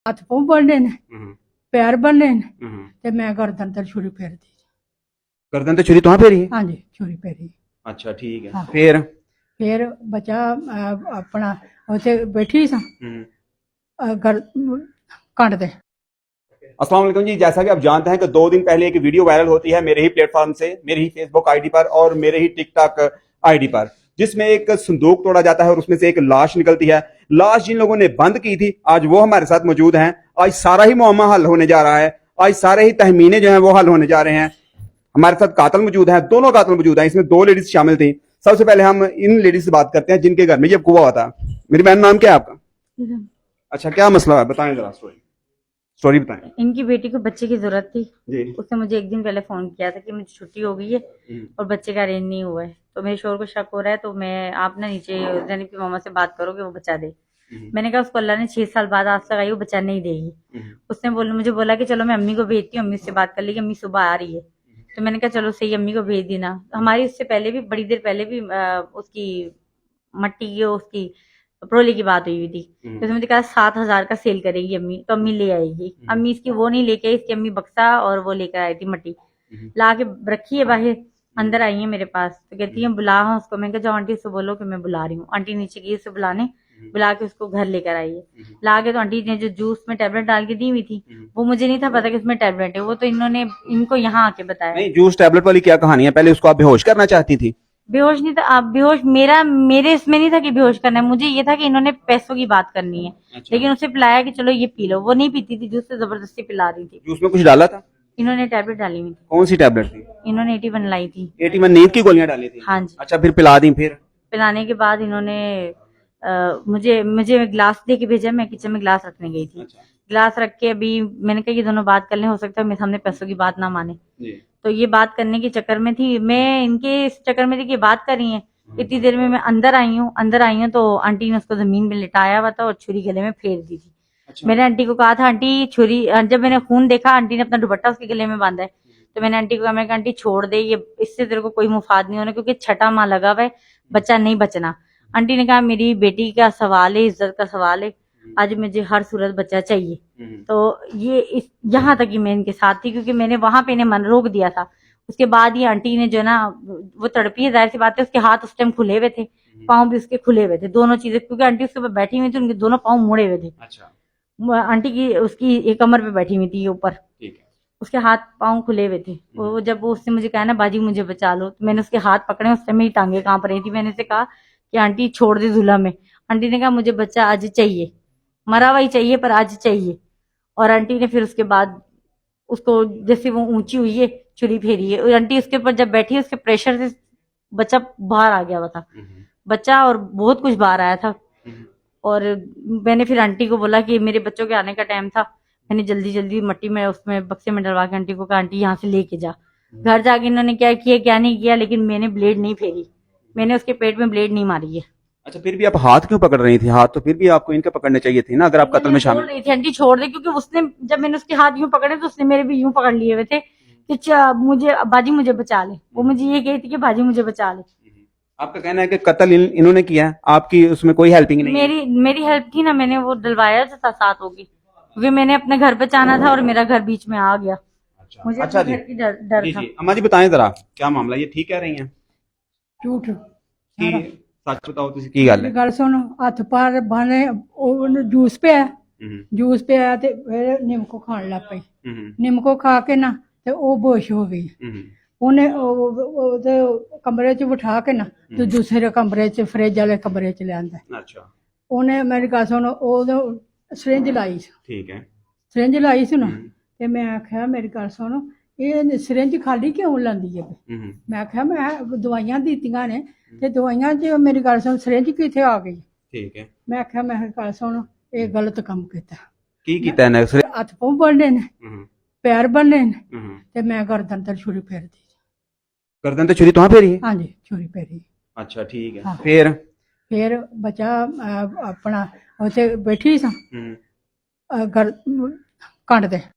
हत्थ पाँव बनने ने, हम्म, पैर बनने ने, हम्म। ते मैं गर्दन ते छुरी फेर दी। गर्दन ते छुरी तुहां फेरी? हाँ जी, छुरी फेरी। अच्छा ठीक है। हाँ। फिर बच्चा अपना उत्थे बैठी सा हम्म। कंड दे। अस्सलाम वालेकुम जी, जैसा कि आप जानते हैं कि 2 दिन पहले एक वीडियो वायरल होती है मेरे ही प्लेटफॉर्म से, मेरी ही फेसबुक आईडी पर और मेरे ही टिकटॉक आईडी पर, जिसमें एक संदूक तोड़ा जाता है और उसमें से एक लाश निकलती है। लाश जिन लोगों ने बंद की थी आज वो हमारे साथ मौजूद हैं। आज सारा ही मुअम्मा हल होने जा रहा है, आज सारे ही तहमीने जो हैं वो हल होने जा रहे हैं। हमारे साथ कातिल मौजूद है, दोनों कातिल मौजूद हैं, इसमें 2 लेडीज शामिल थी। सबसे पहले हम इन लेडीज से बात करते हैं जिनके घर में ये कुआ हुआ था। मेरी बहन, नाम क्या है आपका? अच्छा, क्या मसला है, बताएं जरा। स्टोरी बताएं। इनकी बेटी को बच्चे की जरूरत थी जी। उसने मुझे एक दिन पहले फोन किया था कि मुझे छुट्टी हो गई है और बच्चे का अरेंज नहीं हुआ है, तो मेरे शोर को शक हो रहा है, तो मैं आप ना नीचे जैनब की मामा से बात करो कि वो बचा दे। मैंने कहा उसको अल्लाह ने 6 साल बाद आज लगाई, वो बचा नहीं देगी। उसने मुझे बोला कि चलो मैं अम्मी को भेजती हूँ, अम्मी से बात कर ली कि अम्मी सुबह आ रही है। तो मैंने कहा चलो सही, अम्मी को भेज देना। हमारी उससे पहले भी बड़ी देर पहले भी उसकी मट्टी की उसकी प्रोली की बात हुई थी। तो उसने मुझे कहा 7,000 का सेल करेगी अम्मी, तो अम्मी ले आएगी। अम्मी इसकी वो नहीं लेके आई, इसकी अम्मी बक्सा और वो लेकर आई थी मट्टी, ला के रखी है बाहर। अंदर आई है मेरे पास, तो कहती है बुला हाँ उसको। मैं कहा जाओ आंटी से बोलो कि मैं बुला रही हूँ। आंटी नीचे गई उसे बुलाने, बुला के उसको घर लेकर आई है। ला के तो आंटी ने जो जूस में टैबलेट डाल के दी हुई थी, वो मुझे नहीं था पता कि इसमें टैबलेट है, वो तो इन्होंने इनको यहाँ आके बताया। नहीं, जूस टैबलेट वाली क्या कहानी है? पहले उसको आप बेहोश करना चाहती थी? बेहोश नहीं था, आप बेहोश मेरे इसमें नहीं था कि बेहोश करना है, मुझे ये था कि इन्होंने पैसों की बात करनी है। अच्छा। लेकिन उसे पिलाया कि चलो ये पी लो, वो नहीं पीती थी, जूस से जबरदस्ती पिला रही थी। जूस में कुछ डाला था? इन्होंने टैबलेट डाली हुई थी। कौन सी टैबलेट थी? इन्होंने 81 लाई थी। 81 नींद की गोलियां डाली थी? हाँ जी। अच्छा, फिर पिला दी? फिर पिलाने के बाद इन्होंने मुझे मुझे गिलास दे के भेजा। मैं किचन में गिलास रखने गई थी। अच्छा। गिलास रख के अभी मैंने कहा ये दोनों बात कर लें, हो सकता है मेरे सामने पैसों की बात ना माने। तो ये बात करने के चक्कर में थी, मैं इनके इस चक्कर में थी कि बात कर रही है। इतनी देर में मैं अंदर आई हूँ तो आंटी ने उसको जमीन में लिटाया हुआ था और छुरी गले में फेर दी थी। अच्छा। मैंने आंटी को कहा था आंटी छुरी, जब मैंने खून देखा आंटी ने अपना दुपट्टा उसके गले में बांधा है, तो मैंने आंटी को कहा, मैं कहा आंटी छोड़ दे, ये इससे तेरे को कोई मुफाद नहीं होना, क्योंकि छठा माह लगा हुआ है, बच्चा नहीं बचना। आंटी ने कहा मेरी बेटी का सवाल है, इज्जत का सवाल है, आज मुझे हर सूरत बच्चा चाहिए। तो ये यहाँ तक ही मैं इनके साथ थी, क्योंकि मैंने वहां पे इन्हें मन रोक दिया था। उसके बाद ये आंटी ने जो ना वो तड़पी है, जाहिर सी बात है, उसके हाथ उस टाइम खुले हुए थे, पाँव भी उसके खुले हुए थे, दोनों चीजें, क्योंकि आंटी उसके ऊपर बैठी हुई थी, उनके दोनों पाँव मुड़े हुए थे। अच्छा। आंटी की उसकी एक कमर पे बैठी हुई थी ऊपर, उसके हाथ पाँव खुले हुए थे। वो जब वो उसने मुझे कहा ना बाजी मुझे बचा लो, तो मैंने उसके हाथ पकड़े, उस समय मेरी टांगे कांप रही थी। मैंने उसे कहा कि आंटी छोड़ दे दूल्हा में। आंटी ने कहा मुझे बच्चा आज चाहिए, मरा हुआ ही चाहिए पर आज चाहिए। और आंटी ने फिर उसके बाद उसको जैसे वो ऊंची हुई है छुरी फेरी है, और आंटी उसके ऊपर जब बैठी उसके प्रेशर से बच्चा बाहर आ गया हुआ था, बच्चा और बहुत कुछ बाहर आया था। और मैंने फिर आंटी को बोला कि मेरे बच्चों के आने का टाइम था, मैंने जल्दी जल्दी मट्टी में उसमें बक्से में डलवा के आंटी को कहा आंटी यहाँ से लेके जा। घर जाके इन्होंने क्या किया क्या नहीं किया, लेकिन मैंने ब्लेड नहीं फेरी, मैंने उसके पेट में ब्लेड नहीं मारी है। अच्छा, फिर भी आप हाथ क्यों पकड़ रही थी? हाथ तो फिर भी आपको इनके पकड़ने चाहिए थे ना, अगर आप कत्ल में शामिल। बोल रही थी आंटी छोड़ दे, क्योंकि उसने जब मैंने उसके हाथ यूं पकड़े तो उसने मेरे भी यूं पकड़ लिए हुए थे कि मुझे बाजी मुझे बचा ले। वो मुझे ये कही थी कि बाजी मुझे बचा ले। आपका कहना है कि कत्ल इन्होंने किया है, आपकी उसमें कोई हेल्पिंग नहीं? मेरी हेल्प थी ना, मैंने वो डलवाया था साथ होगी, क्योंकि मैंने अपने घर बचाना था और मेरा घर बीच में आ गया। मुझे अच्छा घर की डर था। अम्मा जी बताएं जरा क्या मामला, ये ठीक कह रही हैं? झूठ सच बताओ तुसी की गल है? गल सुन, हत्थ पैर बने जूस पे जूस पे आया ते फिर निमको खान लग पई। निमको खा के ना ते वो बेहोश हो गई। उन्हें ओदे कमरे च बिठा के ना तो दूसरे कमरे च फ्रिज वाले कमरे च ले आंदा। अच्छा। उन्हें मेरी गल सुन ओदे सिरिंज लाई, ठीक है, सिरिंज लाई सी ना, ते मैं आख्या मेरी गल सुन ये सिरिंज खाली क्यों लांदी है? मैं आख्या मैं दवाइयां दित्तियां ने ते दवाइयां च मेरी गल सुन सिरिंज कित्थे आ गई? ठीक है। मैं आख्या मैं गल सुन ये गलत काम किया। की कीता इन्हें? हत्थ पाँव बनने ने, पैर बनने ने, ते मैं गर्दन ते छुरी फेर दी। गर्दन ते छुरी तुहां फेरी? हाँ जी, छुरी फेरी। अच्छा ठीक है। हाँ। फिर बच्चा अपना उत्थे बैठी सा कंड दे